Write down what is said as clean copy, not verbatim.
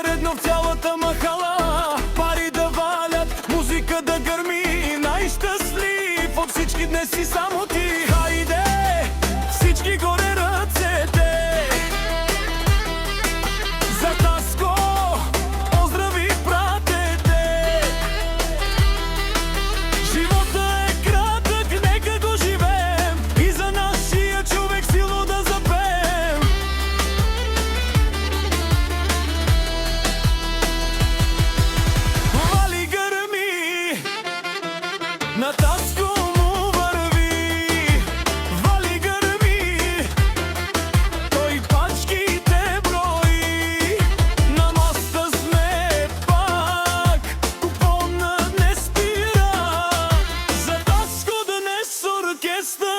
е редно в цялата махала. Пари да валят, музика да гърми. Най-щастлив от всички днес си само ти. Хайде, всички горе ръцете за Таско, поздрави пратете. Живота е кратък, нека го живеем и за нашия човек силно да запеем. Вали гърми, на Таско му върви. Вали гърми, той пачките брои. На моста сме пак, купона не спира. За Таско днес оркестър